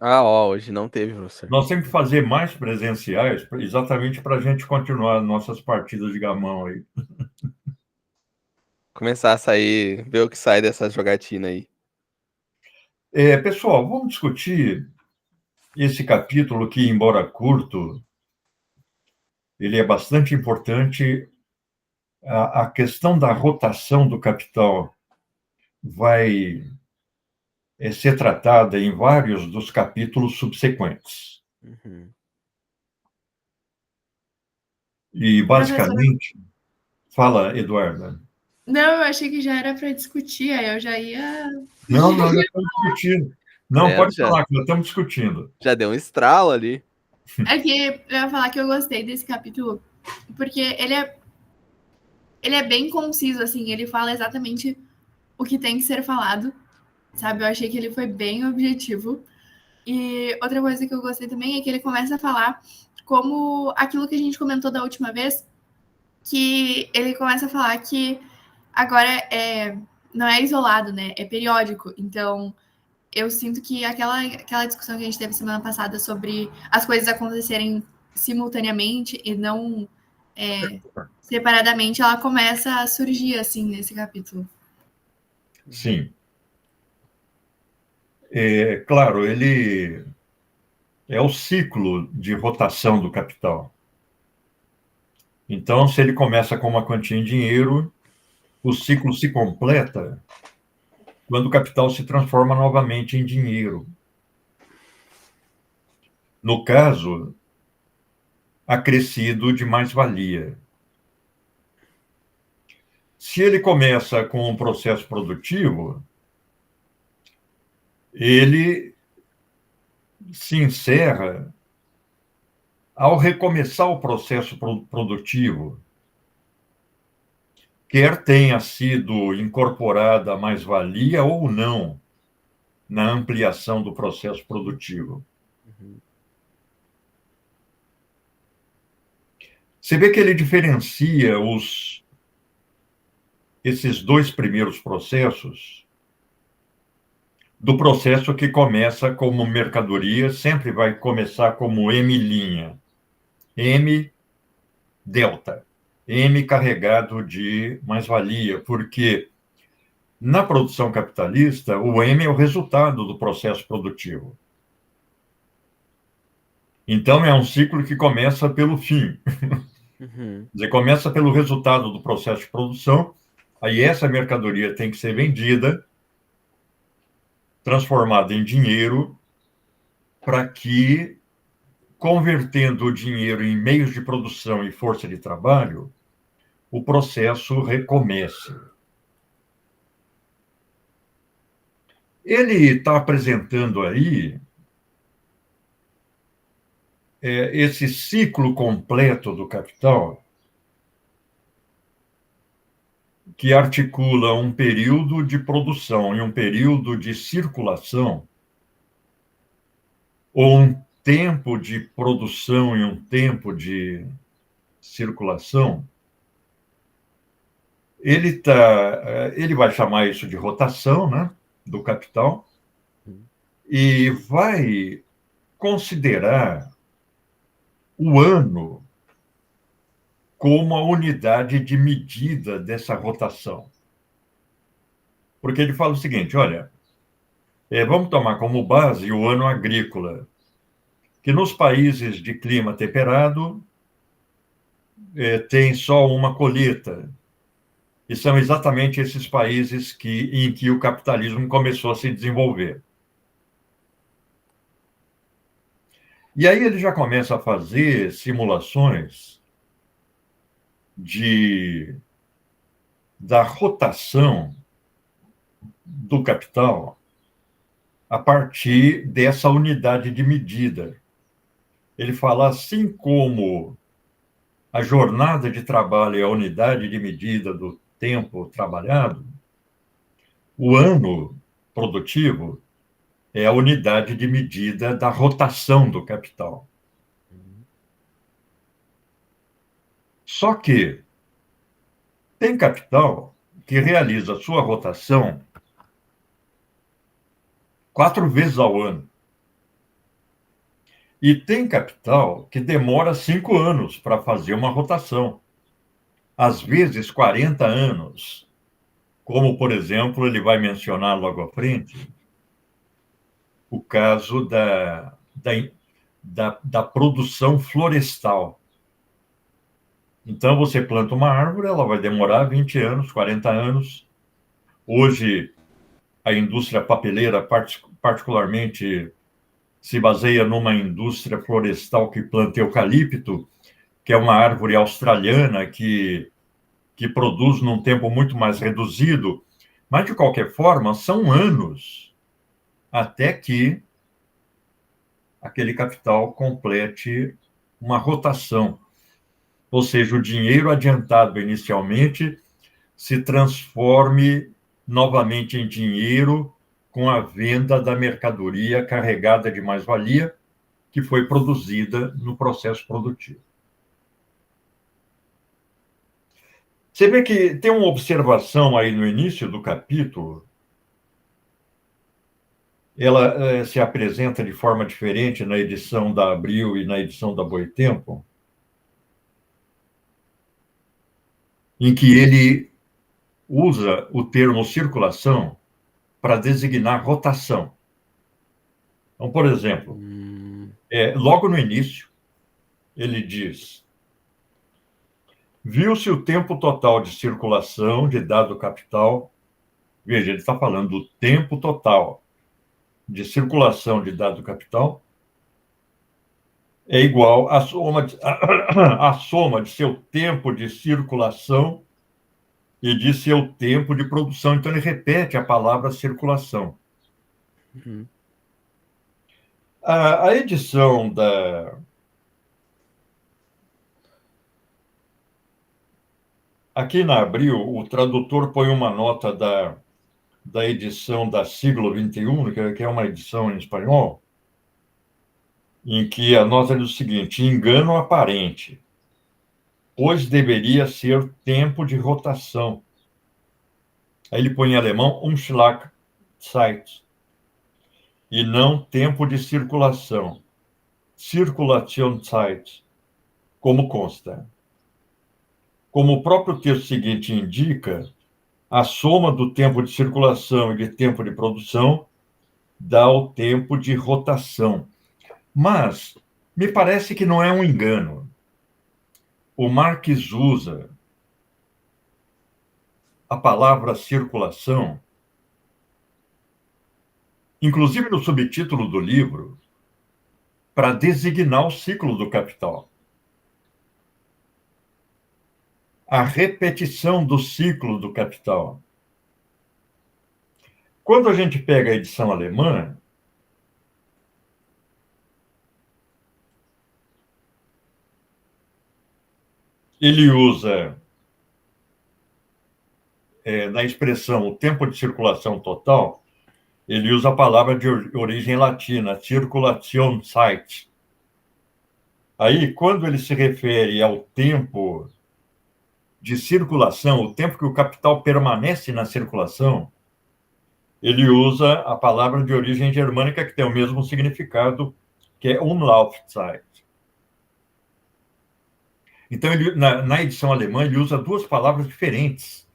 Hoje não teve, professor. Nós temos que fazer mais presenciais, exatamente para a gente continuar nossas partidas de gamão aí. Começar a sair, ver o que sai dessa jogatina aí. Pessoal, vamos discutir esse capítulo que, embora curto, ele é bastante importante. A questão da rotação do capital vai ser tratada em vários dos capítulos subsequentes. Uhum. E, Professor, basicamente, fala, Eduarda. não, eu achei que já era para discutir, aí eu já ia. Não, nós já estamos discutindo. Não, Vendo? pode falar, que nós estamos discutindo. Já deu um estralo ali. É que eu ia falar que eu gostei desse capítulo, porque ele é bem conciso, assim, ele fala exatamente o que tem que ser falado, sabe? Eu achei que ele foi bem objetivo. E outra coisa que eu gostei também é que ele começa a falar como aquilo que a gente comentou da última vez, que ele começa a falar que agora não é isolado, né? É periódico. Então, eu sinto que aquela discussão que a gente teve semana passada sobre as coisas acontecerem simultaneamente e não separadamente, ela começa a surgir, assim, nesse capítulo. Sim. Claro, ele é o ciclo de rotação do capital. Então, se ele começa com uma quantia em dinheiro, o ciclo se completa quando o capital se transforma novamente em dinheiro. No caso, acrescido de mais-valia. Se ele começa com um processo produtivo, ele se encerra ao recomeçar o processo produtivo, quer tenha sido incorporada a mais-valia ou não na ampliação do processo produtivo. Uhum. Você vê que ele diferencia esses dois primeiros processos do processo que começa como mercadoria, sempre vai começar como M', M delta, M carregado de mais-valia, porque na produção capitalista, o M é o resultado do processo produtivo. Então, é um ciclo que começa pelo fim. Uhum. Quer dizer, começa pelo resultado do processo de produção, aí essa mercadoria tem que ser vendida, transformada em dinheiro, para que, convertendo o dinheiro em meios de produção e força de trabalho, o processo recomece. Ele está apresentando aí esse ciclo completo do capital, que articula um período de produção e um período de circulação, ou um tempo de produção e um tempo de circulação. Ele vai chamar isso de rotação, né, do capital, e vai considerar o ano como a unidade de medida dessa rotação. Porque ele fala o seguinte, olha, vamos tomar como base o ano agrícola, que nos países de clima temperado tem só uma colheita, e são exatamente esses países em que o capitalismo começou a se desenvolver. E aí ele já começa a fazer simulações da rotação do capital a partir dessa unidade de medida. Ele fala assim como a jornada de trabalho é a unidade de medida do tempo trabalhado, o ano produtivo é a unidade de medida da rotação do capital. Só que tem capital que realiza sua rotação 4 vezes ao ano. E tem capital que demora 5 anos para fazer uma rotação. Às vezes, 40 anos. Como, por exemplo, ele vai mencionar logo à frente, o caso da produção florestal. Então, você planta uma árvore, ela vai demorar 20 anos, 40 anos. Hoje, a indústria papeleira, particularmente, se baseia numa indústria florestal que planta eucalipto, que é uma árvore australiana que produz num tempo muito mais reduzido. Mas, de qualquer forma, são anos até que aquele capital complete uma rotação. Ou seja, o dinheiro adiantado inicialmente se transforme novamente em dinheiro com a venda da mercadoria carregada de mais-valia que foi produzida no processo produtivo. Você vê que tem uma observação aí no início do capítulo, ela se apresenta de forma diferente na edição da Abril e na edição da Boitempo, em que ele usa o termo circulação para designar rotação. Então, por exemplo, logo no início, ele diz: viu-se o tempo total de circulação de dado capital. Veja, ele está falando do tempo total de circulação de dado capital é igual à soma de seu tempo de circulação e de seu tempo de produção. Então, ele repete a palavra circulação. Uhum. A edição Aqui na Abril, o tradutor põe uma nota da edição da Siglo XXI, que é uma edição em espanhol, em que a nota diz o seguinte: engano aparente, pois deveria ser tempo de rotação. Aí ele põe em alemão Umschlagzeit, e não tempo de circulação, Circulationszeit, como consta. Como o próprio texto seguinte indica, a soma do tempo de circulação e de tempo de produção dá o tempo de rotação. Mas me parece que não é um engano. O Marx usa a palavra circulação, inclusive no subtítulo do livro, para designar o ciclo do capital. A repetição do ciclo do capital. Quando a gente pega a edição alemã, ele usa, na expressão o tempo de circulação total, ele usa a palavra de origem latina, Circulationszeit. Aí, quando ele se refere ao tempo de circulação, o tempo que o capital permanece na circulação, ele usa a palavra de origem germânica que tem o mesmo significado, que é Umlaufzeit. Então, na edição alemã, ele usa duas palavras diferentes,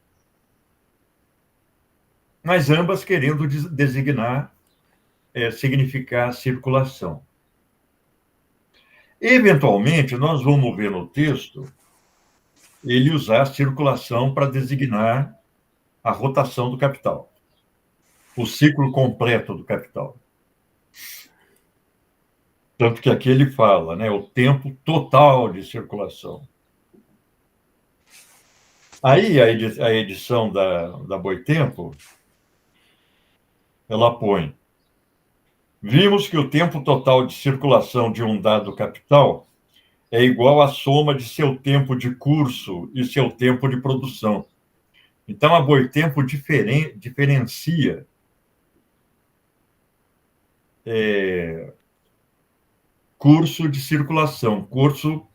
mas ambas querendo designar, significar circulação. Eventualmente, nós vamos ver no texto ele usar a circulação para designar a rotação do capital, o ciclo completo do capital. Tanto que aqui ele fala, o tempo total de circulação. Aí a edição da Boitempo, ela põe: vimos que o tempo total de circulação de um dado capital é igual à soma de seu tempo de curso e seu tempo de produção. Então, a Boitempo diferencia curso de circulação. Curso,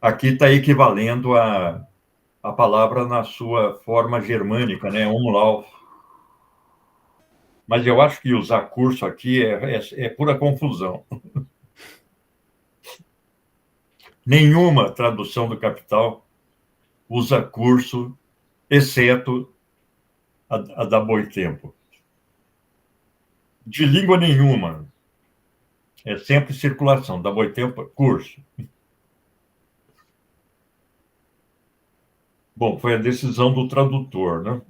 aqui está equivalendo a palavra na sua forma germânica, Umlauf. Mas eu acho que usar curso aqui é pura confusão. Nenhuma tradução do Capital usa curso, exceto a da Boitempo. De língua nenhuma. É sempre circulação. Da Boitempo, curso. Bom, foi a decisão do tradutor, né?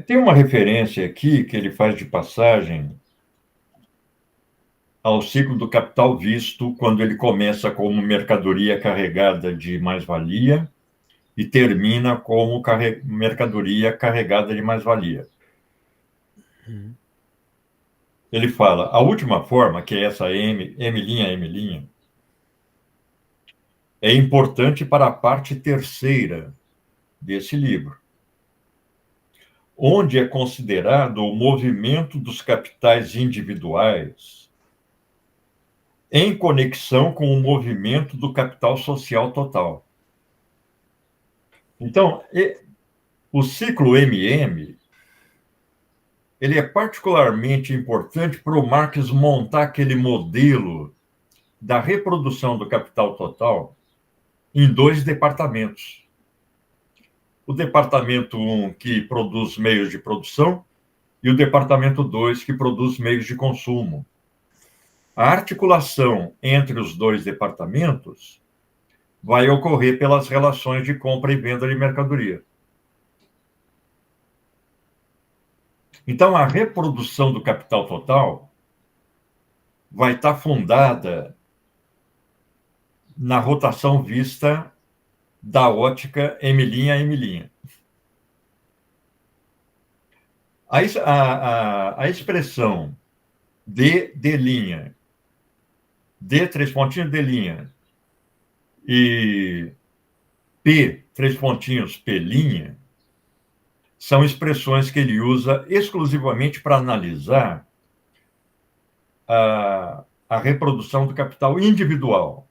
Tem uma referência aqui que ele faz de passagem ao ciclo do capital visto quando ele começa como mercadoria carregada de mais-valia e termina como mercadoria carregada de mais-valia. Ele fala, a última forma, que é essa M', M', é importante para a parte terceira desse livro, onde é considerado o movimento dos capitais individuais em conexão com o movimento do capital social total. Então, o ciclo MM, ele é particularmente importante para o Marx montar aquele modelo da reprodução do capital total em 2 departamentos. O departamento 1, que produz meios de produção, e o departamento 2, que produz meios de consumo. A articulação entre os 2 departamentos vai ocorrer pelas relações de compra e venda de mercadoria. Então, a reprodução do capital total vai estar fundada na rotação vista da ótica M'. A expressão D', D, 3 pontinhos, D', e P, 3 pontinhos, P', são expressões que ele usa exclusivamente para analisar a reprodução do capital individual.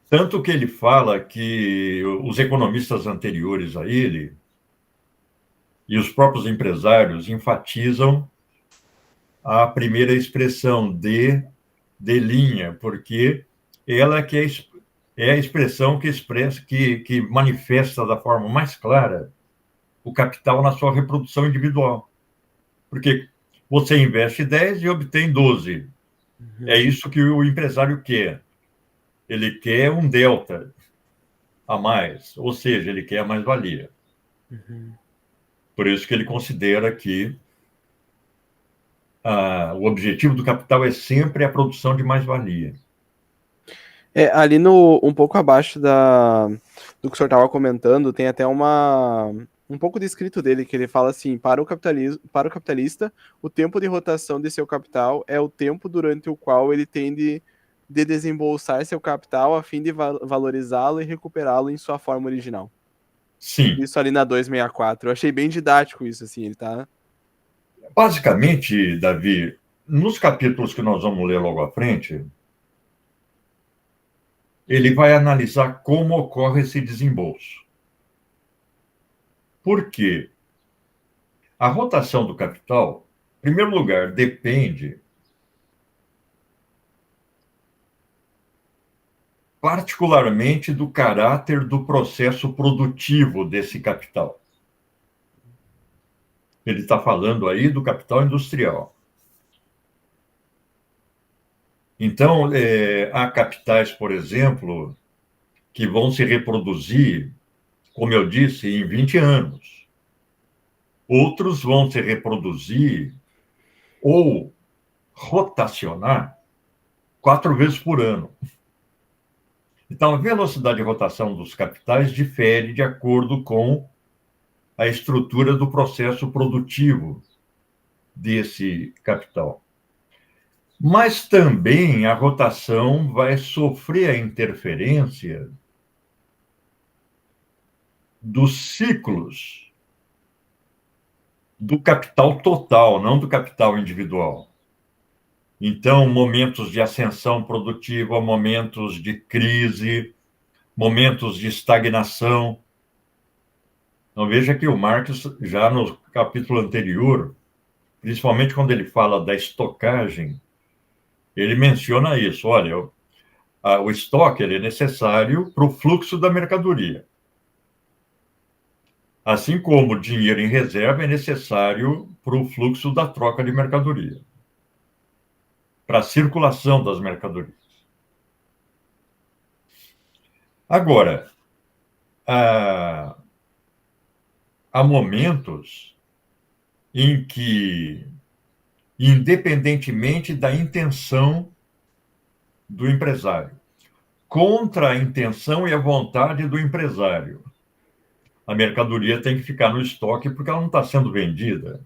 Tanto que ele fala que os economistas anteriores a ele e os próprios empresários enfatizam a primeira expressão D', porque ela que é a expressão que expressa, que manifesta da forma mais clara o capital na sua reprodução individual. Porque você investe 10 e obtém 12. É isso que o empresário quer. Ele quer um delta a mais, ou seja, ele quer a mais-valia. Por isso que ele considera que o objetivo do capital é sempre a produção de mais-valia. Ali um pouco abaixo do que o senhor estava comentando, tem até um pouco de escrito dele, que ele fala assim, para o capitalista, o tempo de rotação de seu capital é o tempo durante o qual ele tem de desembolsar seu capital a fim de valorizá-lo e recuperá-lo em sua forma original. Sim. Isso ali na 264. Eu achei bem didático isso, assim, ele tá... Basicamente, Davi, nos capítulos que nós vamos ler logo à frente, ele vai analisar como ocorre esse desembolso. Por quê? A rotação do capital, em primeiro lugar, depende particularmente do caráter do processo produtivo desse capital. Ele está falando aí do capital industrial. Então, há capitais, por exemplo, que vão se reproduzir, como eu disse, em 20 anos. Outros vão se reproduzir ou rotacionar 4 vezes por ano. Então, a velocidade de rotação dos capitais difere de acordo com a estrutura do processo produtivo desse capital. Mas também a rotação vai sofrer a interferência dos ciclos do capital total, não do capital individual. Então, momentos de ascensão produtiva, momentos de crise, momentos de estagnação. Então, veja que o Marx, já no capítulo anterior, principalmente quando ele fala da estocagem, ele menciona isso. Olha, o estoque ele é necessário para o fluxo da mercadoria. Assim como o dinheiro em reserva é necessário para o fluxo da troca de mercadoria, para a circulação das mercadorias. Agora, há momentos em que, independentemente da intenção do empresário, contra a intenção e a vontade do empresário, a mercadoria tem que ficar no estoque porque ela não está sendo vendida.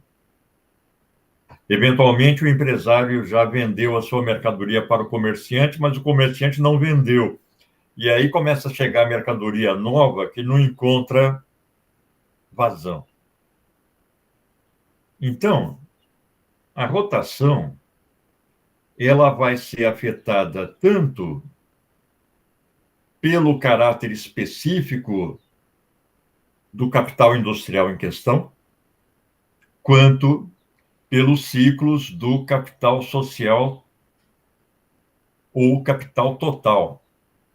Eventualmente, o empresário já vendeu a sua mercadoria para o comerciante, mas o comerciante não vendeu. E aí começa a chegar mercadoria nova que não encontra vazão. Então, a rotação ela vai ser afetada tanto pelo caráter específico do capital industrial em questão, quanto pelos ciclos do capital social ou capital total,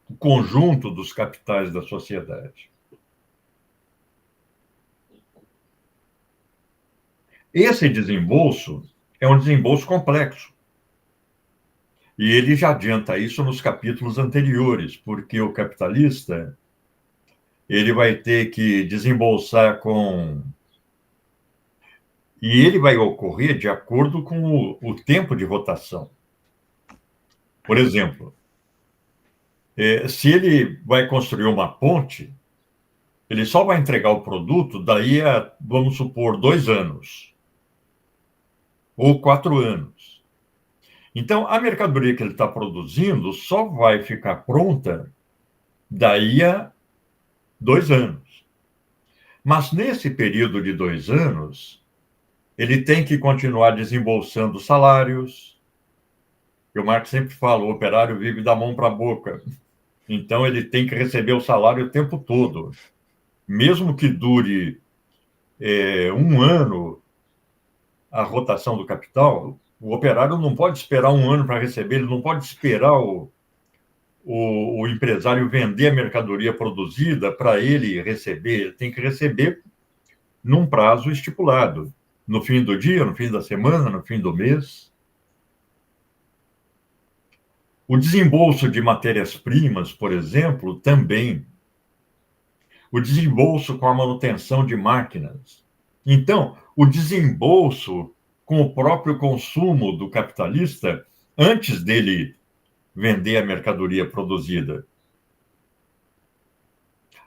o conjunto dos capitais da sociedade. Esse desembolso é um desembolso complexo. E ele já adianta isso nos capítulos anteriores, porque o capitalista ele vai ter que desembolsar com... E ele vai ocorrer de acordo com o tempo de rotação. Por exemplo, se ele vai construir uma ponte, ele só vai entregar o produto daí a, vamos supor, 2 anos. Ou 4 anos. Então, a mercadoria que ele está produzindo só vai ficar pronta daí a 2 anos. Mas nesse período de 2 anos, ele tem que continuar desembolsando salários. O Marx sempre fala, o operário vive da mão para a boca. Então, ele tem que receber o salário o tempo todo. Mesmo que dure 1 ano a rotação do capital, o operário não pode esperar 1 ano para receber, ele não pode esperar o empresário vender a mercadoria produzida para ele receber. Ele tem que receber num prazo estipulado. No fim do dia, no fim da semana, no fim do mês. O desembolso de matérias-primas, por exemplo, também. O desembolso com a manutenção de máquinas. Então, o desembolso com o próprio consumo do capitalista antes dele vender a mercadoria produzida.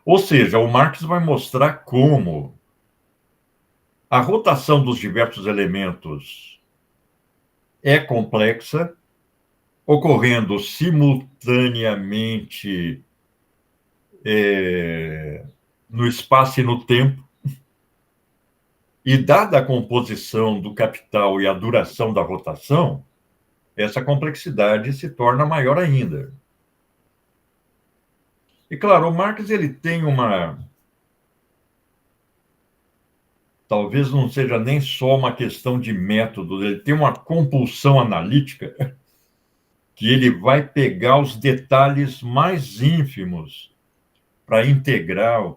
Ou seja, o Marx vai mostrar como a rotação dos diversos elementos é complexa, ocorrendo simultaneamente no espaço e no tempo, e dada a composição do capital e a duração da rotação, essa complexidade se torna maior ainda. E, claro, o Marx ele tem uma... Talvez não seja nem só uma questão de método, ele tem uma compulsão analítica que ele vai pegar os detalhes mais ínfimos para integrar.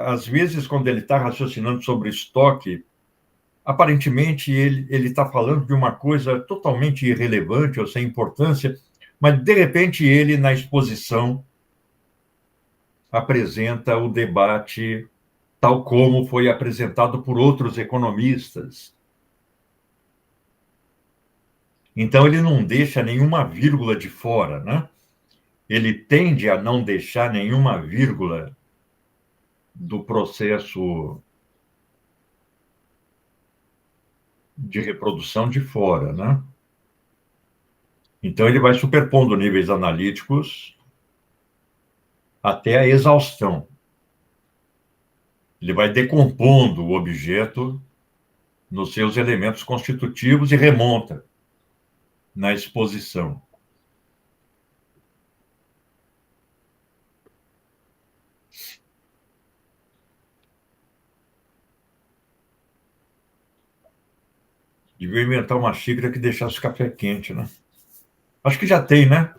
Às vezes, quando ele está raciocinando sobre estoque, aparentemente ele está falando de uma coisa totalmente irrelevante ou sem importância, mas, de repente, ele, na exposição, apresenta o debate tal como foi apresentado por outros economistas. Então, ele não deixa nenhuma vírgula de fora, né? Ele tende a não deixar nenhuma vírgula do processo de reprodução de fora, né? Então, ele vai superpondo níveis analíticos até a exaustão. Ele vai decompondo o objeto nos seus elementos constitutivos e remonta na exposição. Devia inventar uma xícara que deixasse o café quente, né? Acho que já tem, né?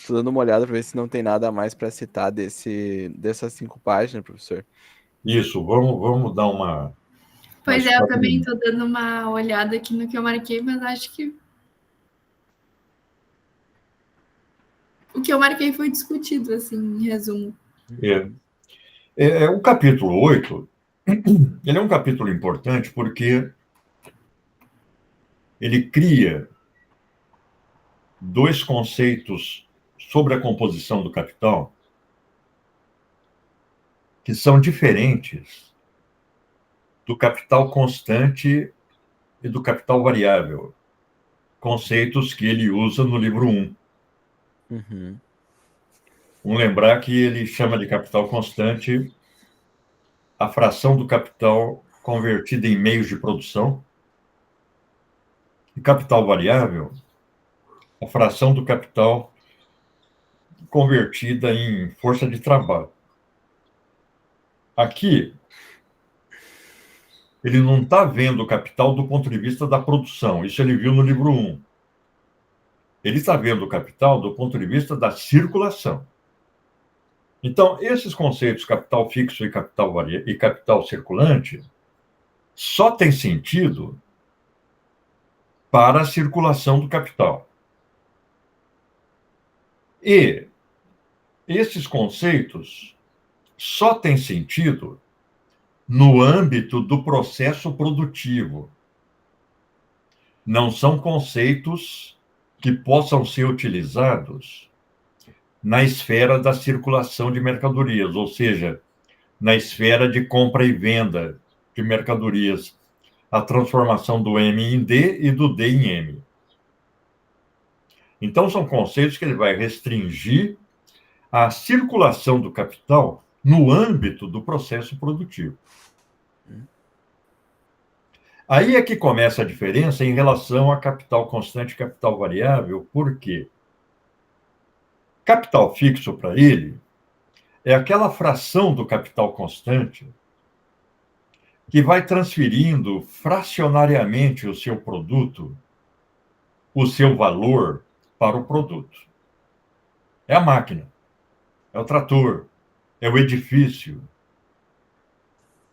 Tô dando uma olhada para ver se não tem nada a mais para citar dessas 5 páginas, professor. Isso, vamos dar uma Pois é, eu também esquadrinha. tô dando uma olhada aqui no que eu marquei, mas acho que o que eu marquei foi discutido, assim, em resumo. O capítulo 8, ele é um capítulo importante porque ele cria dois conceitos sobre a composição do capital que são diferentes do capital constante e do capital variável, conceitos que ele usa no livro 1. Uhum. Vamos lembrar que ele chama de capital constante a fração do capital convertida em meios de produção, e capital variável, a fração do capital convertida em força de trabalho. Aqui, ele não está vendo o capital do ponto de vista da produção, isso ele viu no livro 1. Ele está vendo o capital do ponto de vista da circulação. Então, esses conceitos, capital fixo e capital circulante, só têm sentido para a circulação do capital. E esses conceitos só têm sentido no âmbito do processo produtivo. Não são conceitos que possam ser utilizados na esfera da circulação de mercadorias, ou seja, na esfera de compra e venda de mercadorias, a transformação do M em D e do D em M. Então, são conceitos que ele vai restringir a circulação do capital no âmbito do processo produtivo. Aí é que começa a diferença em relação a capital constante e capital variável, por quê? Capital fixo, para ele, é aquela fração do capital constante que vai transferindo fracionariamente o seu produto, o seu valor, para o produto. É a máquina, é o trator, é o edifício.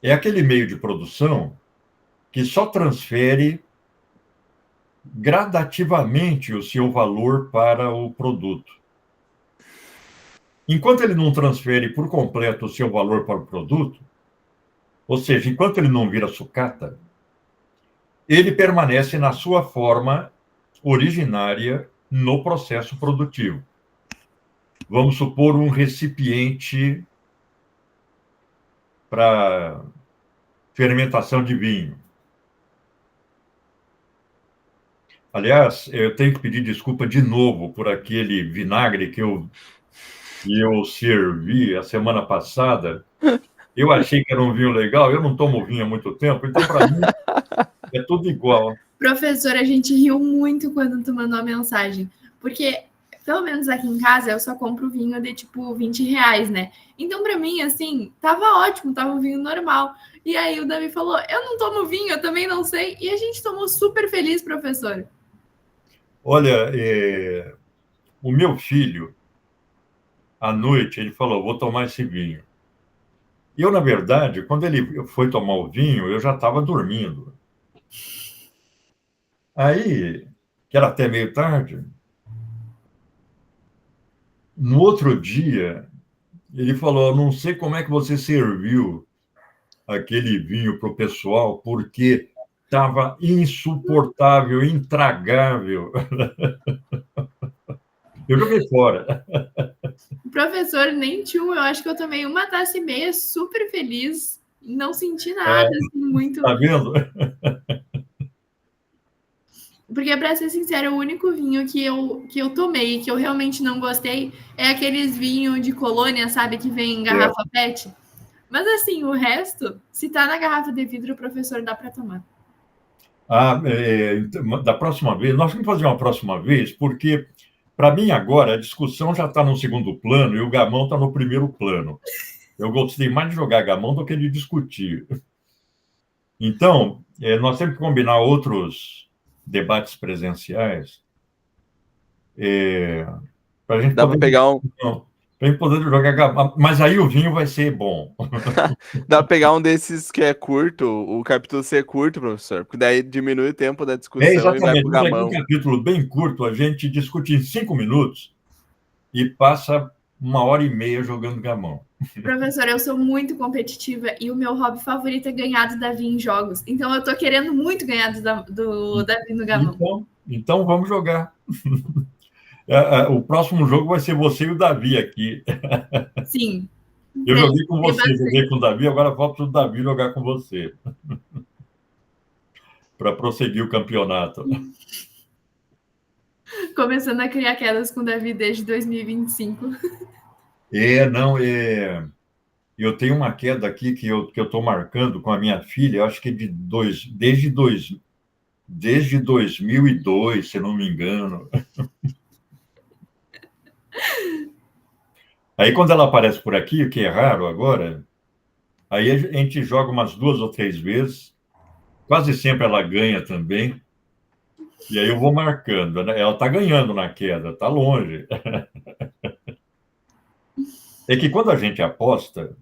É aquele meio de produção que só transfere gradativamente o seu valor para o produto. Enquanto ele não transfere por completo o seu valor para o produto, ou seja, enquanto ele não vira sucata, ele permanece na sua forma originária no processo produtivo. Vamos supor um recipiente para fermentação de vinho. Aliás, eu tenho que pedir desculpa de novo por aquele vinagre que eu servi a semana passada. Eu achei que era um vinho legal, eu não tomo vinho há muito tempo, então para mim é tudo igual. Professor, a gente riu muito quando tu mandou a mensagem, porque, pelo menos aqui em casa, eu só compro vinho de, tipo, R$ 20, né? Então, pra mim, assim, tava ótimo, tava um vinho normal. E aí o Davi falou, eu não tomo vinho, eu também não sei. E a gente tomou super feliz, professor. Olha, o meu filho, à noite, ele falou, vou tomar esse vinho. E eu, na verdade, quando ele foi tomar o vinho, eu já estava dormindo. Aí, que era até meio tarde, no outro dia, ele falou, não sei como é que você serviu aquele vinho para o pessoal, porque estava insuportável, intragável. Eu joguei fora. Professor, nem tchum, eu acho que eu tomei uma taça e meia super feliz. Não senti nada, assim, muito... Tá vendo? Porque, pra ser sincero, o único vinho que eu tomei, que eu realmente não gostei, é aqueles vinhos de colônia, sabe? Que vem em garrafa PET. Mas, assim, o resto, se tá na garrafa de vidro, o professor dá pra tomar. Da próxima vez, nós vamos fazer uma próxima vez, porque, para mim, agora, a discussão já está no segundo plano e o gamão está no primeiro plano. Eu gostei mais de jogar gamão do que de discutir. Então, nós temos que combinar outros debates presenciais para a gente Dá pra poder, pegar um, pra gente poder jogar gamão. Mas aí o vinho vai ser bom. dá pra pegar um desses que é curto, o capítulo ser curto, professor, porque daí diminui o tempo da discussão e vai Exatamente. pro Mas aqui um gamão. capítulo bem curto, a gente discute em 5 minutos e passa 1h30 jogando gamão. Professor, eu sou muito competitiva e o meu hobby favorito é ganhar do Davi em jogos. Então eu tô querendo muito ganhar do Davi no gamão. Então vamos jogar. O próximo jogo vai ser você e o Davi aqui. Sim. Eu joguei com Tem você, bastante. joguei com o Davi, agora volto o Davi jogar com você. Para prosseguir o campeonato. Começando a criar quedas com o Davi desde 2025. Não, eu tenho uma queda aqui que eu estou marcando com a minha filha, eu acho que desde 2002, se não me engano. Aí, quando ela aparece por aqui, o que é raro agora, aí a gente joga umas 2 ou 3 vezes, quase sempre ela ganha também, e aí eu vou marcando, né? Ela está ganhando na queda, está longe. É que quando a gente aposta,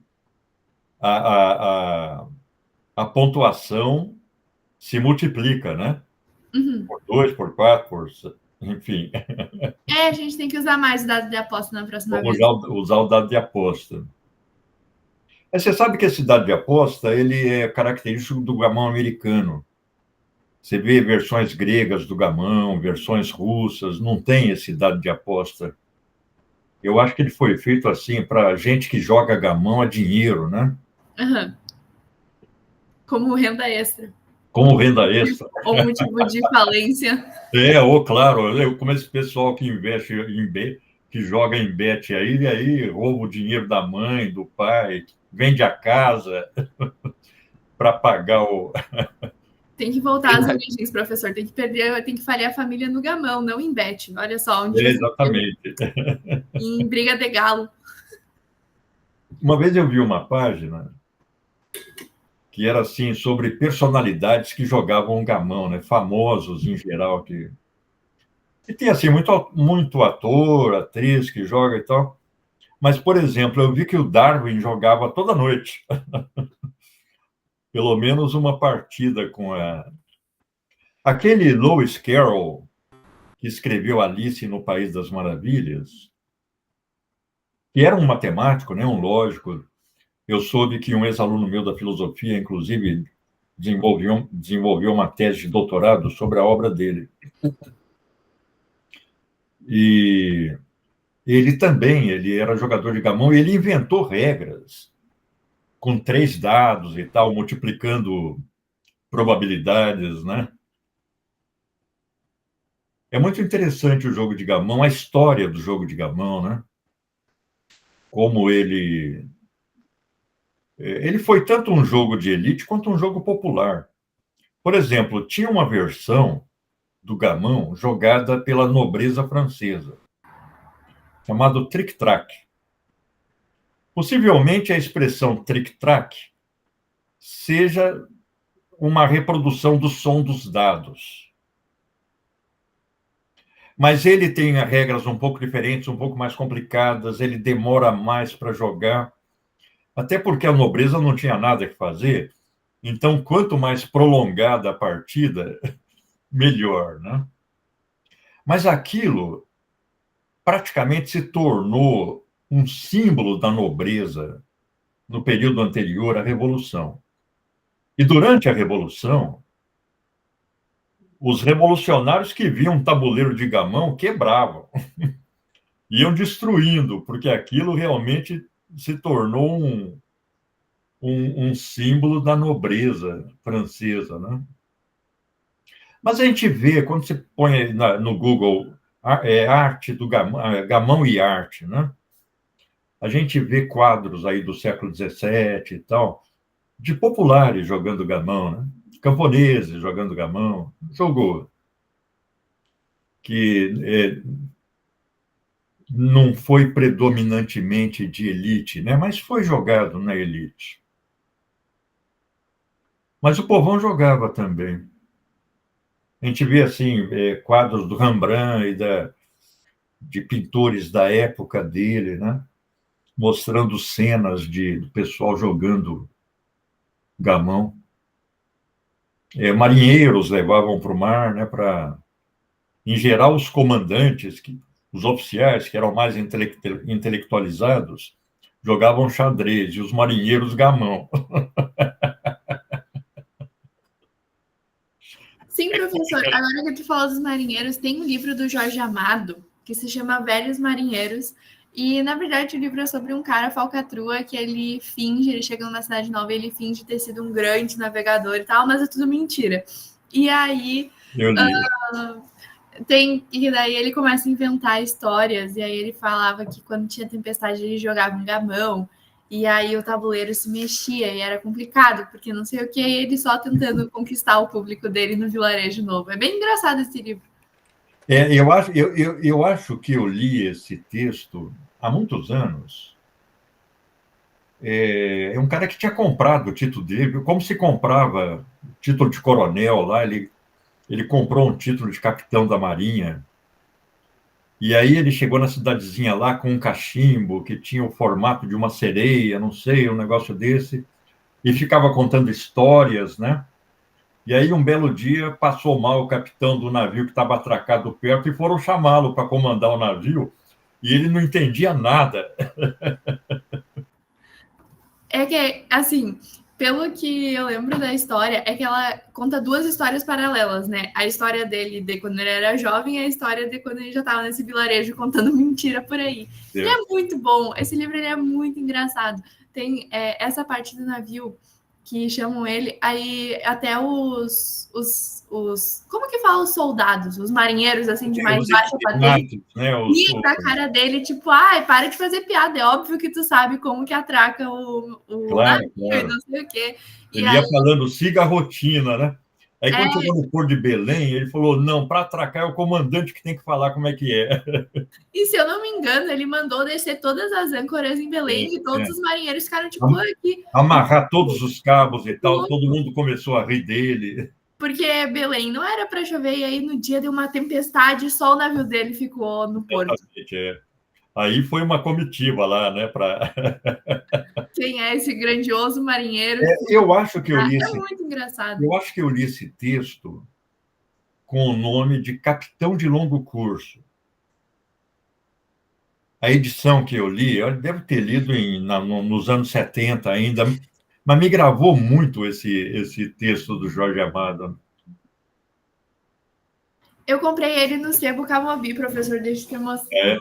a, a, a, a pontuação se multiplica, né? Uhum. Por 2, por 4, enfim. A gente tem que usar mais o dado de aposta na próxima Vamos vez. usar o dado de aposta. Mas você sabe que esse dado de aposta ele é característico do gamão americano. Você vê versões gregas do gamão, versões russas, não tem esse dado de aposta. Eu acho que ele foi feito assim para gente que joga gamão a dinheiro, né? Uhum. Como renda extra. Como renda extra. Ou motivo de falência. Claro, como esse pessoal que investe que joga em bet aí, e aí rouba o dinheiro da mãe, do pai, vende a casa para pagar o. Tem que voltar às origens, professor. Tem que falhar a família no gamão, não em bet. Olha só, onde já se viu Exatamente. em briga de galo. Uma vez eu vi uma página que era assim sobre personalidades que jogavam gamão, né? Famosos em geral que tem assim muito ator, atriz que joga e tal. Mas, por exemplo, eu vi que o Darwin jogava toda noite, pelo menos uma partida com aquele Lewis Carroll que escreveu Alice no País das Maravilhas, que era um matemático, né, um lógico. Eu soube que um ex-aluno meu da filosofia, inclusive, desenvolveu uma tese de doutorado sobre a obra dele. E ele era jogador de gamão e ele inventou regras com 3 dados e tal, multiplicando probabilidades, né? É muito interessante o jogo de gamão, a história do jogo de gamão, né? Como ele foi tanto um jogo de elite quanto um jogo popular. Por exemplo, tinha uma versão do gamão jogada pela nobreza francesa, chamado tric-trac. Possivelmente a expressão tric-trac seja uma reprodução do som dos dados. Mas ele tem regras um pouco diferentes, um pouco mais complicadas, ele demora mais para jogar, até porque a nobreza não tinha nada que fazer. Então, quanto mais prolongada a partida, melhor, né? Mas aquilo praticamente se tornou um símbolo da nobreza no período anterior à Revolução. E durante a Revolução, os revolucionários que viam um tabuleiro de gamão quebravam, iam destruindo, porque aquilo realmente se tornou um símbolo da nobreza francesa, né? Mas a gente vê, quando você põe no Google arte do gamão e arte, né? A gente vê quadros aí do século XVII e tal, de populares jogando gamão, né? Camponeses jogando gamão. Jogo que não foi predominantemente de elite, né? Mas foi jogado na elite. Mas o povão jogava também. A gente vê assim quadros do Rembrandt de pintores da época dele, né? Mostrando cenas do pessoal jogando gamão. Marinheiros levavam para o mar, né? Em geral, os comandantes, os oficiais, que eram mais intelectualizados, jogavam xadrez e os marinheiros gamão. Sim, professor. Agora que tu falou dos marinheiros, tem um livro do Jorge Amado que se chama Velhos Marinheiros. E, na verdade, o livro é sobre um cara falcatrua que ele chega numa cidade nova e ele finge ter sido um grande navegador e tal, mas é tudo mentira. E aí... Eu li. E daí ele começa a inventar histórias, e aí ele falava que quando tinha tempestade ele jogava um gamão, e aí o tabuleiro se mexia, e era complicado, porque não sei o que, e ele só tentando conquistar o público dele no vilarejo novo. É bem engraçado esse livro. Eu acho que eu li esse texto há muitos anos. É um cara que tinha comprado o título dele, como se comprava título de coronel lá, ele comprou um título de capitão da Marinha, e aí ele chegou na cidadezinha lá com um cachimbo que tinha o formato de uma sereia, não sei, um negócio desse, e ficava contando histórias, né? E aí, um belo dia, passou mal o capitão do navio que estava atracado perto e foram chamá-lo para comandar o navio, e ele não entendia nada. É que, assim, pelo que eu lembro da história, é que ela conta duas histórias paralelas, né? A história dele de quando ele era jovem e a história de quando ele já estava nesse vilarejo contando mentira por aí. E é muito bom. Esse livro ele é muito engraçado. Tem essa parte do navio que chamam ele, aí até os como que fala os soldados, os marinheiros, assim, de mais baixa patente, e da cara dele, tipo, para de fazer piada, é óbvio que tu sabe como que atraca o Claro, navio, não sei o quê. Ele ia falando, siga a rotina, né? Aí, quando chegou no Porto de Belém, ele falou, não, para atracar é o comandante que tem que falar como é que é. E, se eu não me engano, ele mandou descer todas as âncoras em Belém e todos os marinheiros ficaram, tipo, aqui... Amarrar todos os cabos e tal, todo mundo começou a rir dele. Porque Belém não era para chover, e aí no dia deu uma tempestade, só o navio dele ficou no porto. Aí foi uma comitiva lá, né? Quem é esse grandioso marinheiro? Eu acho que eu li muito engraçado. Eu acho que eu li esse texto com o nome de Capitão de Longo Curso. A edição que eu li, eu devo ter lido nos anos 70 ainda, mas me gravou muito esse texto do Jorge Amado. Eu comprei ele no Sebo Camobi, professor, deixa eu te mostrar.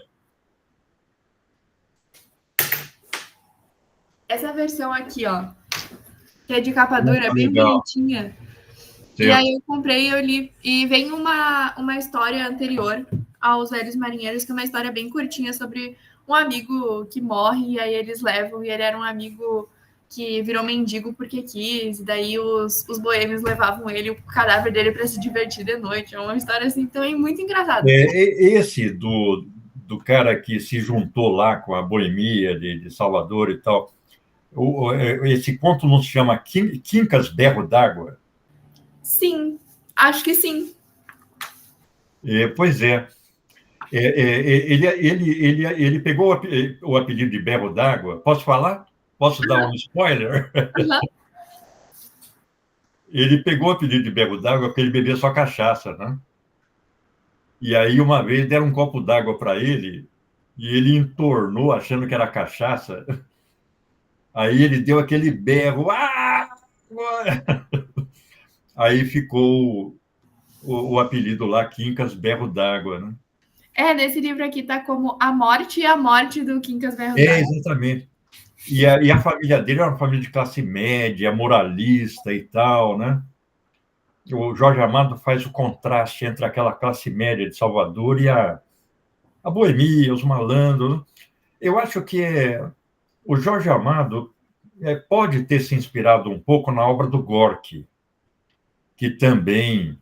Essa versão aqui, ó, que é de capa dura, bem bonitinha. Certo. E aí eu comprei, eu li, e vem uma história anterior aos Velhos Marinheiros, que é uma história bem curtinha sobre um amigo que morre, e aí eles levam, e ele era um amigo que virou mendigo porque quis, e daí os boêmios levavam ele, o cadáver dele, para se divertir de noite. É uma história assim também muito engraçada. Esse do cara que se juntou lá com a boemia de Salvador e tal, esse conto não se chama Quincas Berro d'Água? Sim, acho que sim. Pois é. Ele pegou o apelido de Berro d'Água. Posso falar? Posso dar um spoiler? Ele pegou o apelido de Berro d'Água porque ele bebia só cachaça, né? E aí, uma vez, deram um copo d'água para ele e ele entornou achando que era cachaça. Aí ele deu aquele berro. Aí ficou o apelido lá, Quincas Berro d'Água, né? Nesse livro aqui tá como A Morte e a Morte do Quincas Berro d'Água. Exatamente. E a família dele era uma família de classe média, moralista e tal, né? o Jorge Amado faz o contraste entre aquela classe média de Salvador e a boemia, os malandros. Eu acho que o Jorge Amado pode ter se inspirado um pouco na obra do Gorky, que também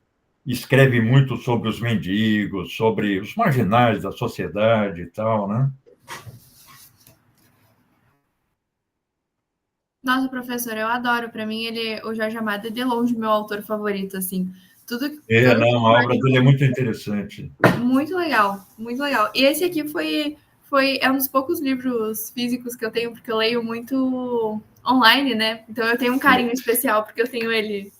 escreve muito sobre os mendigos, sobre os marginais da sociedade e tal, né? Nossa, professor, eu adoro. Para mim, o Jorge Amado é de longe meu autor favorito, assim. Não, a obra dele é muito interessante. Muito legal, muito legal. E esse aqui é um dos poucos livros físicos que eu tenho, porque eu leio muito online, né? Então eu tenho um carinho especial, porque eu tenho ele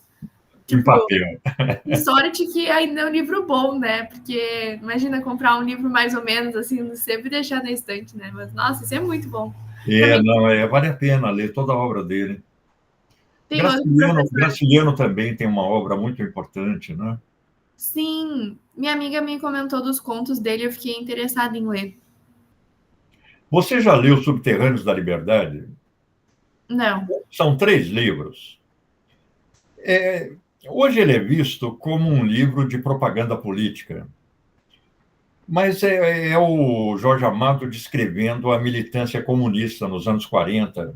Em papel. E sorte que ainda é um livro bom, né? Porque imagina comprar um livro mais ou menos assim, sempre deixar na estante, né? Mas nossa, isso é muito bom. Vale a pena ler toda a obra dele. Tem outro professor. Graciliano também tem uma obra muito importante, né? Sim, minha amiga me comentou dos contos dele, eu fiquei interessada em ler. Você já leu Subterrâneos da Liberdade? Não. São 3 livros. Hoje ele é visto como um livro de propaganda política, mas é o Jorge Amado descrevendo a militância comunista nos anos 40,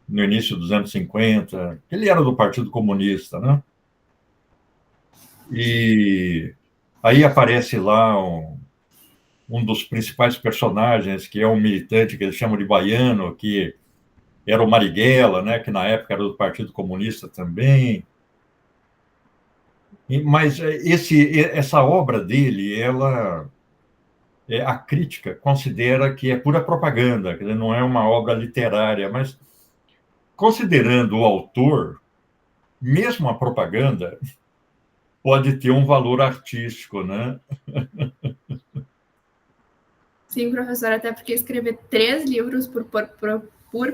no início dos anos 50. Ele era do Partido Comunista, né? E aí aparece lá um dos principais personagens, que é um militante que eles chamam de baiano, que era o Marighella, né, que na época era do Partido Comunista também. Mas essa obra dele, a crítica considera que é pura propaganda, que não é uma obra literária, mas considerando o autor, mesmo a propaganda pode ter um valor artístico, né? Sim, professor, até porque escrever 3 livros por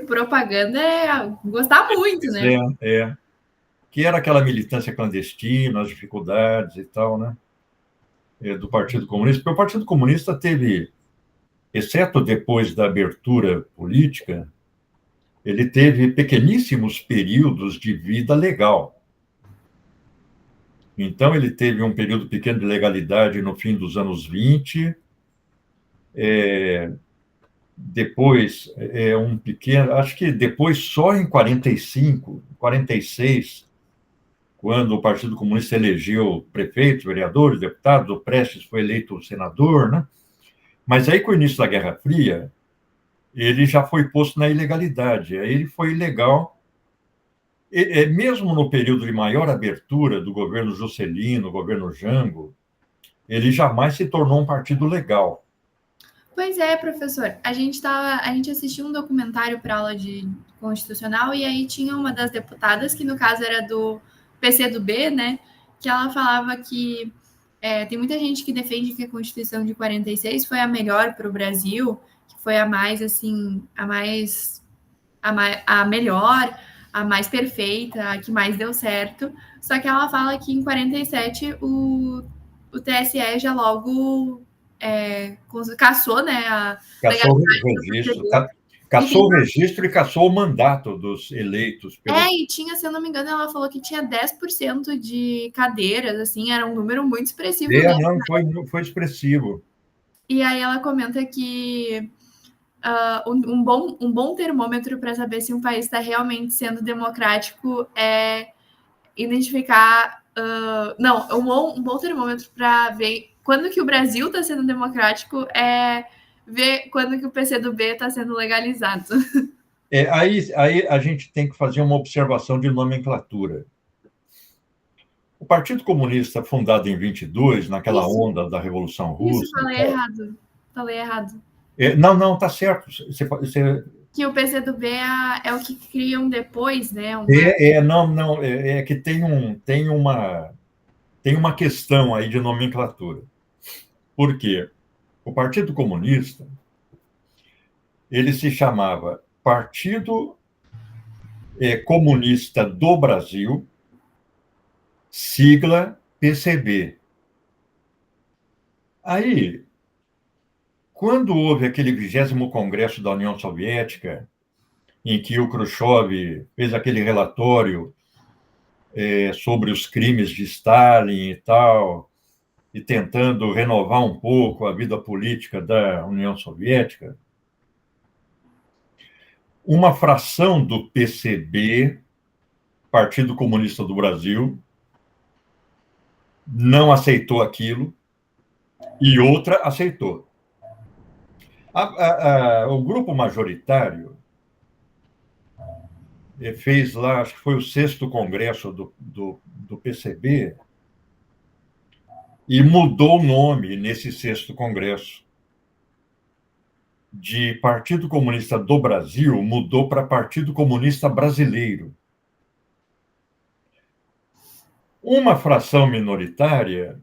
propaganda é gostar muito, né? Que era aquela militância clandestina, as dificuldades e tal, né? Do Partido Comunista. Porque o Partido Comunista teve, exceto depois da abertura política, ele teve pequeníssimos períodos de vida legal. Então, ele teve um período pequeno de legalidade no fim dos anos 20, depois, um pequeno, acho que depois só em 45, 46, quando o Partido Comunista elegeu prefeitos, vereadores, deputados, o Prestes foi eleito senador, né? Mas aí, com o início da Guerra Fria, ele já foi posto na ilegalidade. Aí ele foi ilegal. Mesmo no período de maior abertura do governo Juscelino, governo Jango, ele jamais se tornou um partido legal. Pois é, professor. A gente assistiu um documentário para aula de constitucional e aí tinha uma das deputadas, que no caso era do PCdoB, né? Que ela falava que tem muita gente que defende que a Constituição de 46 foi a melhor para o Brasil, que foi a mais, assim, a melhor, a mais perfeita, a que mais deu certo. Só que ela fala que em 47 o TSE já logo cassou, né? Cassou o registro e cassou o mandato dos eleitos. E tinha, se eu não me engano, ela falou que tinha 10% de cadeiras, assim, era um número muito expressivo. Não, foi expressivo. E aí ela comenta que um bom termômetro para saber se um país está realmente sendo democrático é identificar. Um bom termômetro para ver quando que o Brasil está sendo democrático é ver quando que o PCdoB está sendo legalizado. Aí a gente tem que fazer uma observação de nomenclatura. O Partido Comunista, fundado em 22, naquela onda da Revolução Russa... Isso, falei errado. Não, tá certo. Que o PCdoB é o que criam depois, né? É que tem uma questão aí de nomenclatura. Por quê? O Partido Comunista, ele se chamava Partido Comunista do Brasil, sigla PCB. Aí, quando houve aquele 20º Congresso da União Soviética, em que o Khrushchev fez aquele relatório sobre os crimes de Stalin e tal, e tentando renovar um pouco a vida política da União Soviética, uma fração do PCB, Partido Comunista do Brasil, não aceitou aquilo e outra aceitou. O grupo majoritário fez lá, acho que foi o 6º congresso do PCB, e mudou o nome nesse 6º congresso. De Partido Comunista do Brasil, mudou para Partido Comunista Brasileiro. Uma fração minoritária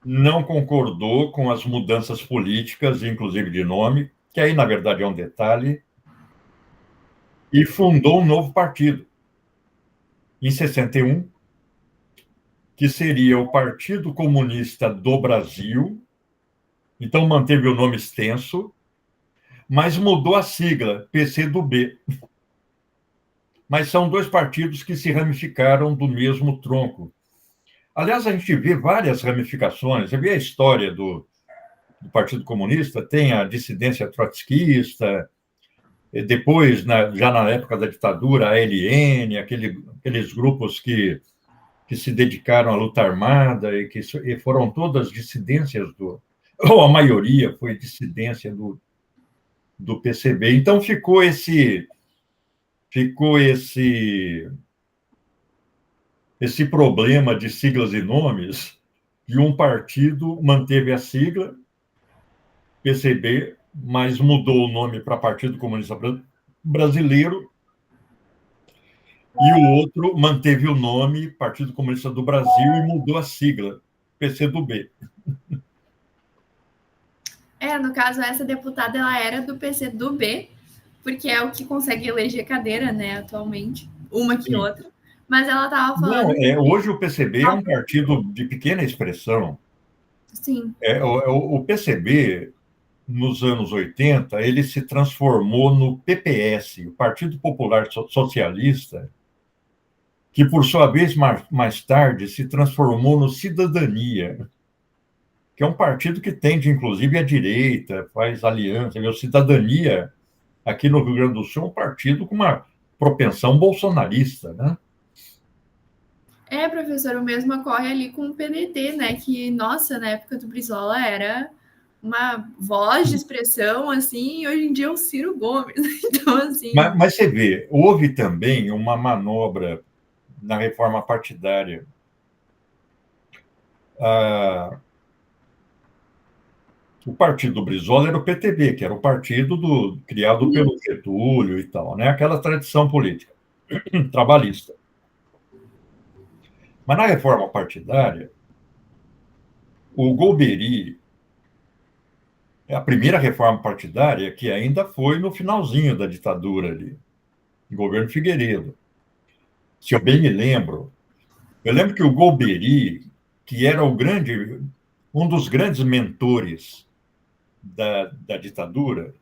não concordou com as mudanças políticas, inclusive de nome, que aí, na verdade, é um detalhe, e fundou um novo partido, em 61, que seria o Partido Comunista do Brasil. Então, manteve o nome extenso, mas mudou a sigla, PCdoB. Mas são 2 partidos que se ramificaram do mesmo tronco. Aliás, a gente vê várias ramificações. Você vê a história do Partido Comunista, tem a dissidência trotskista, depois, já na época da ditadura, a ALN, aqueles grupos que se dedicaram à luta armada e foram todas dissidências ou a maioria foi dissidência do PCB. Então ficou esse problema de siglas e nomes, e um partido manteve a sigla PCB, mas mudou o nome para Partido Comunista Brasileiro, e o outro manteve o nome Partido Comunista do Brasil e mudou a sigla PCdoB. No caso, essa deputada ela era do PCdoB, porque é o que consegue eleger cadeira, né, atualmente, uma que outra. Mas ela estava falando... Não, hoje o PCB é um partido de pequena expressão. Sim. O PCB, nos anos 80, ele se transformou no PPS, o Partido Popular Socialista, que, por sua vez, mais tarde, se transformou no Cidadania, que é um partido que tende, inclusive, à direita, faz aliança. O Cidadania, aqui no Rio Grande do Sul, é um partido com uma propensão bolsonarista, né? Professor, o mesmo ocorre ali com o PDT, né? Que, nossa, na época do Brizola era uma voz de expressão, assim, e hoje em dia é o Ciro Gomes. Então, assim... Mas você vê, houve também uma manobra na reforma partidária. O partido do Brizola era o PTB, que era o partido criado pelo Getúlio e tal, né? Aquela tradição política trabalhista. Mas na reforma partidária, o Golbery, a primeira reforma partidária, que ainda foi no finalzinho da ditadura ali, no governo Figueiredo. Se eu bem me lembro, eu lembro que o Golbery, que era um dos grandes mentores da ditadura,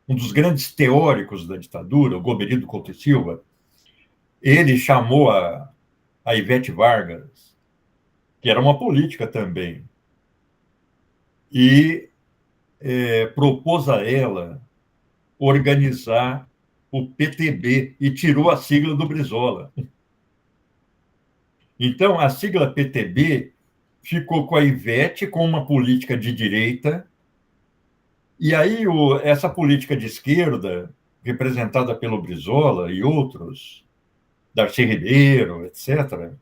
um dos grandes teóricos da ditadura, o Golbery do Couto e Silva, ele chamou a Ivete Vargas, que era uma política também, e propôs a ela organizar o PTB e tirou a sigla do Brizola. Então, a sigla PTB ficou com a Ivete, com uma política de direita, e aí essa política de esquerda, representada pelo Brizola e outros, Darcy Ribeiro, etc.,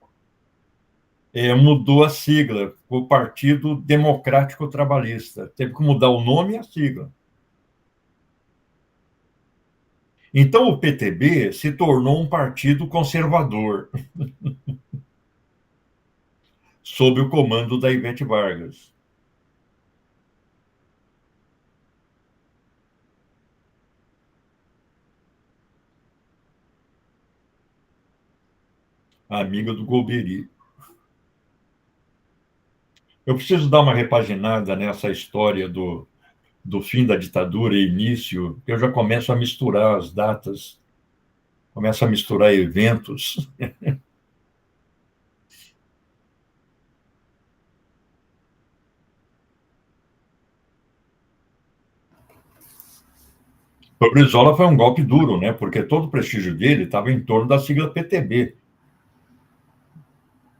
mudou a sigla, o Partido Democrático Trabalhista. Teve que mudar o nome e a sigla. Então, o PTB se tornou um partido conservador, sob o comando da Ivete Vargas. A amiga do Golbery. Eu preciso dar uma repaginada nessa história do fim da ditadura e início, eu já começo a misturar as datas, começo a misturar eventos. O Brizola foi um golpe duro, né? Porque todo o prestígio dele estava em torno da sigla PTB.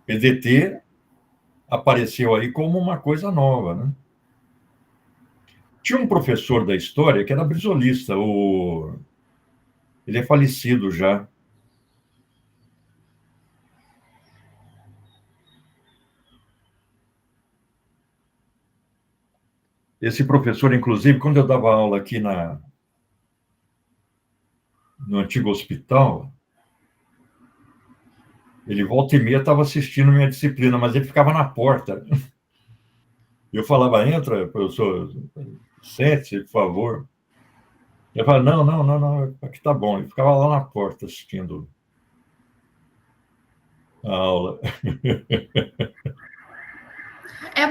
PDT apareceu aí como uma coisa nova, né? Tinha um professor da história que era brizolista, ele é falecido já. Esse professor, inclusive, quando eu dava aula aqui no antigo hospital, ele volta e meia estava assistindo minha disciplina, mas ele ficava na porta. Eu falava, entra, professor, sente, por favor. Ele falava, não, aqui tá bom. Ele ficava lá na porta assistindo a aula.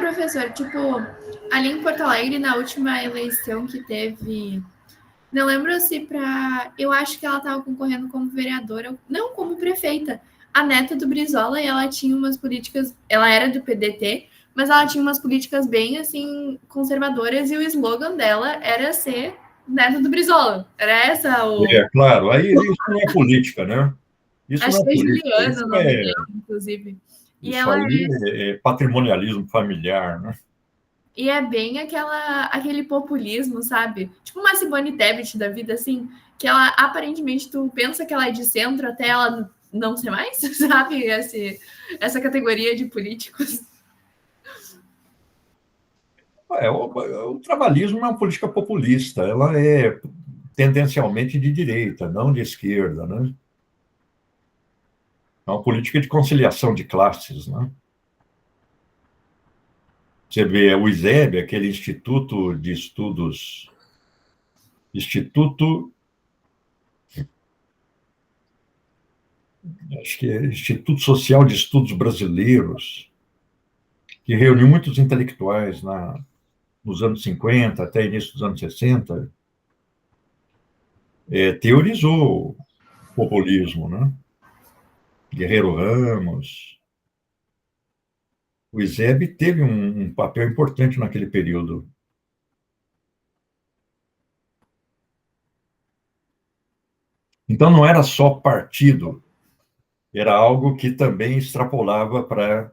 Professor, tipo, ali em Porto Alegre, na última eleição que teve, não lembro se eu acho que ela estava concorrendo como vereadora, não como prefeita, a neta do Brizola, e ela tinha umas políticas, ela era do PDT, mas ela tinha umas políticas bem, assim, conservadoras, e o slogan dela era ser neta do Brizola. Era essa Claro, aí isso não é política, né? Isso Acho não é que é política, Juliana o nome dela, inclusive. E isso ela aí é patrimonialismo familiar, né? E é bem aquele populismo, sabe? Tipo uma Simone Tebet da vida, assim, que ela, aparentemente, tu pensa que ela é de centro até ela não ser mais, sabe? Essa categoria de políticos. O trabalhismo é uma política populista, ela é tendencialmente de direita, não de esquerda, né? É uma política de conciliação de classes, né? Você vê o ISEB, aquele Instituto de Estudos, acho que é Instituto Social de Estudos Brasileiros, que reuniu muitos intelectuais nos anos 50 até início dos anos 60, teorizou o populismo, né? Guerreiro Ramos. O ISEB teve um papel importante naquele período. Então, não era só partido, era algo que também extrapolava para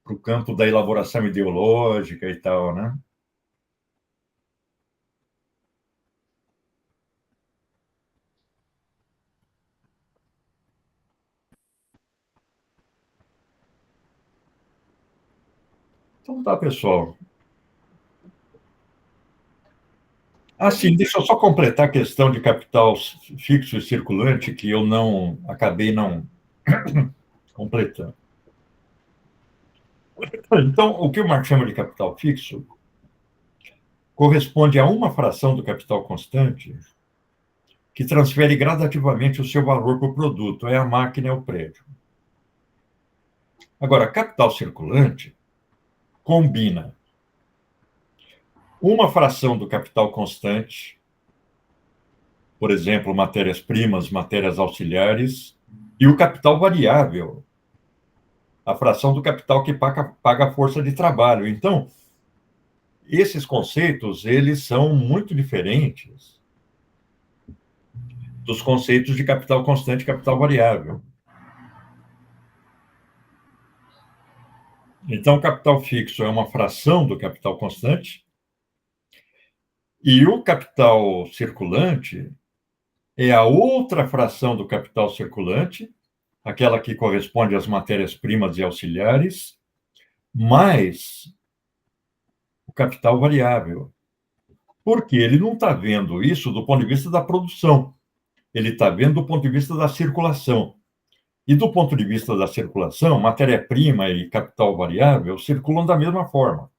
o campo da elaboração ideológica e tal, né? Então tá, pessoal. Sim, deixa eu só completar a questão de capital fixo e circulante, que eu acabei não completando. Então, o que o Marx chama de capital fixo corresponde a uma fração do capital constante que transfere gradativamente o seu valor para o produto, é a máquina, é o prédio. Agora, capital circulante combina uma fração do capital constante, por exemplo, matérias-primas, matérias auxiliares, e o capital variável, a fração do capital que paga a força de trabalho. Então, esses conceitos, eles são muito diferentes dos conceitos de capital constante e capital variável. Então, o capital fixo é uma fração do capital constante e o capital circulante é a outra fração do capital circulante, aquela que corresponde às matérias-primas e auxiliares, mais o capital variável. Porque ele não está vendo isso do ponto de vista da produção, ele está vendo do ponto de vista da circulação. E do ponto de vista da circulação, matéria-prima e capital variável circulam da mesma forma.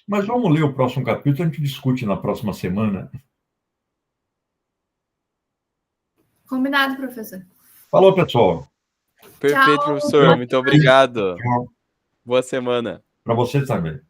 Mas vamos ler o próximo capítulo, a gente discute na próxima semana. Combinado, professor. Falou, pessoal. Perfeito, Tchau. professor. Muito obrigado. Tchau. Boa semana. Para você também.